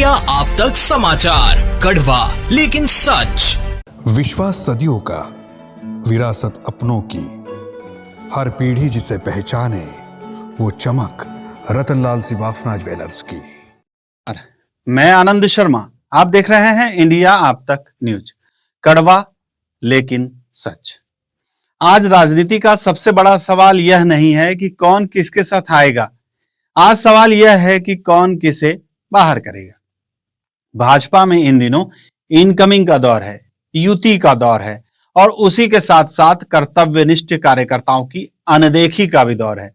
India आप तक समाचार, कड़वा लेकिन सच। विश्वास सदियों का, विरासत अपनों की, हर पीढ़ी जिसे पहचाने, वो चमक रतनलाल सिवाफना ज्वेलर्स की। मैं आनंद शर्मा, आप देख रहे हैं इंडिया आप तक न्यूज, कड़वा लेकिन सच। आज राजनीति का सबसे बड़ा सवाल यह नहीं है कि कौन किसके साथ आएगा, आज सवाल यह है कि कौन किसे बाहर करेगा। भाजपा में इन दिनों इनकमिंग का दौर है, युति का दौर है और उसी के साथ साथ कर्तव्यनिष्ठ कार्यकर्ताओं की अनदेखी का भी दौर है।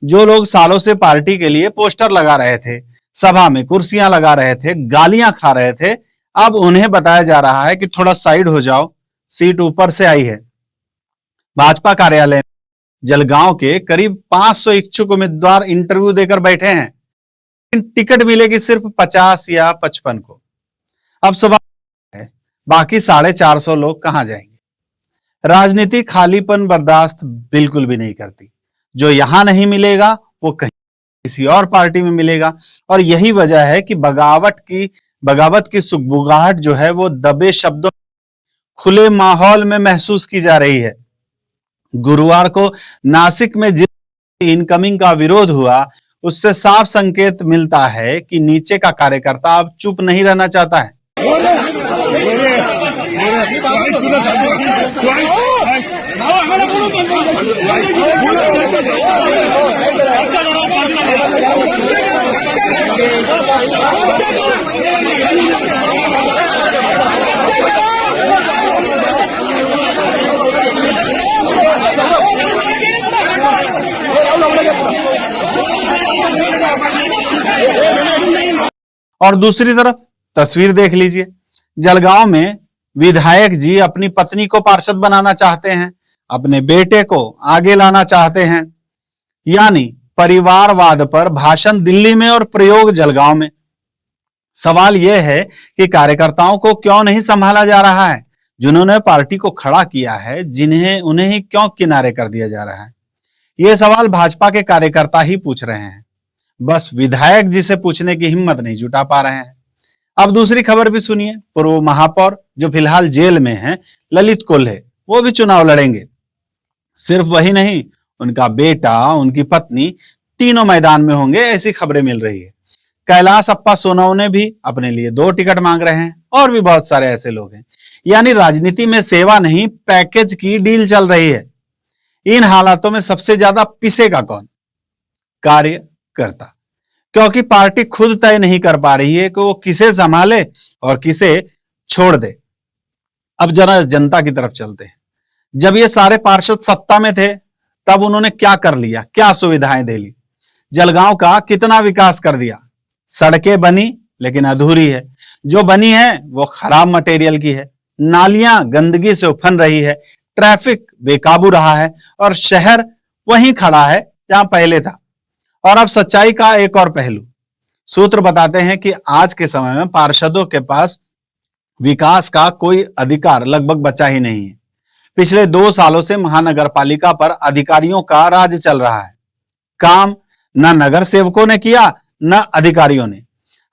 जो लोग सालों से पार्टी के लिए पोस्टर लगा रहे थे, सभा में कुर्सियां लगा रहे थे, गालियां खा रहे थे, अब उन्हें बताया जा रहा है कि थोड़ा साइड हो जाओ, सीट ऊपर से आई है। भाजपा कार्यालय जलगांव के करीब 500 इच्छुक उम्मीदवार इंटरव्यू देकर बैठे हैं, लेकिन टिकट मिलेगी सिर्फ 50 या 55 को। अब सवाल है, बाकी 450 लोग कहां जाएंगे। राजनीति खालीपन बर्दाश्त बिल्कुल भी नहीं करती। जो यहां नहीं मिलेगा वो कहीं किसी और पार्टी में मिलेगा, और यही वजह है कि बगावत की सुगबुगाहट जो है वो दबे शब्दों खुले माहौल में महसूस की जा रही है। गुरुवार को नासिक में जिस इनकमिंग का विरोध हुआ, उससे साफ संकेत मिलता है कि नीचे का कार्यकर्ता अब चुप नहीं रहना चाहता है। और दूसरी तरफ तस्वीर देख लीजिए, जलगांव में विधायक जी अपनी पत्नी को पार्षद बनाना चाहते हैं, अपने बेटे को आगे लाना चाहते हैं, यानी परिवारवाद पर भाषण दिल्ली में और प्रयोग जलगांव में। सवाल यह है कि कार्यकर्ताओं को क्यों नहीं संभाला जा रहा है, जिन्होंने पार्टी को खड़ा किया है, उन्हें ही क्यों किनारे कर दिया जा रहा है। यह सवाल भाजपा के कार्यकर्ता ही पूछ रहे हैं, बस विधायक जी से पूछने की हिम्मत नहीं जुटा पा रहे हैं। अब दूसरी खबर भी सुनिए। पूर्व महापौर जो फिलहाल जेल में हैं, ललित कोल्हे, वो भी चुनाव लड़ेंगे। सिर्फ वही नहीं, उनका बेटा, उनकी पत्नी तीनों मैदान में होंगे, ऐसी खबरें मिल रही है। कैलाश अप्पा सोनवने भी अपने लिए 2 टिकट मांग रहे हैं, और भी बहुत सारे ऐसे लोग हैं। यानी राजनीति में सेवा नहीं, पैकेज की डील चल रही है। इन हालातों में सबसे ज्यादा पिसेगा कौन? कार्यकर्ता, क्योंकि पार्टी खुद तय नहीं कर पा रही है कि वो किसे संभाले और किसे छोड़ दे। अब जरा जनता की तरफ चलते हैं। जब ये सारे पार्षद सत्ता में थे, तब उन्होंने क्या कर लिया, क्या सुविधाएं दे ली, जलगांव का कितना विकास कर दिया। सड़कें बनी लेकिन अधूरी है, जो बनी है वो खराब मटेरियल की है, नालियां गंदगी से उफन रही है, ट्रैफिक बेकाबू रहा है, और शहर वहीं खड़ा है जहां पहले था। और अब सच्चाई का एक और पहलू, सूत्र बताते हैं कि आज के समय में पार्षदों के पास विकास का कोई अधिकार लगभग बचा ही नहीं है। पिछले 2 सालों से महानगर पालिका पर अधिकारियों का राज चल रहा है। काम न नगर सेवकों ने किया, न अधिकारियों ने।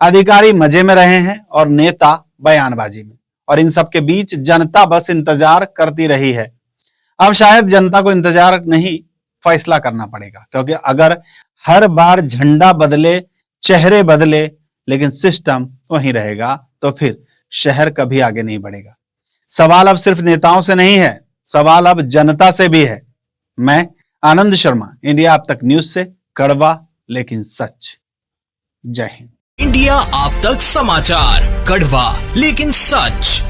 अधिकारी मजे में रहे हैं और नेता बयानबाजी में, और इन सब के बीच जनता बस इंतजार करती रही है। अब शायद जनता को इंतजार नहीं, फैसला करना पड़ेगा, क्योंकि अगर हर बार झंडा बदले, चेहरे बदले, लेकिन सिस्टम वहीं रहेगा, तो फिर शहर कभी आगे नहीं बढ़ेगा। सवाल अब सिर्फ नेताओं से नहीं है, सवाल अब जनता से भी है। मैं आनंद शर्मा, इंडिया आप तक न्यूज से, कड़वा लेकिन सच। जय हिंद। इंडिया आप तक समाचार, कड़वा लेकिन सच।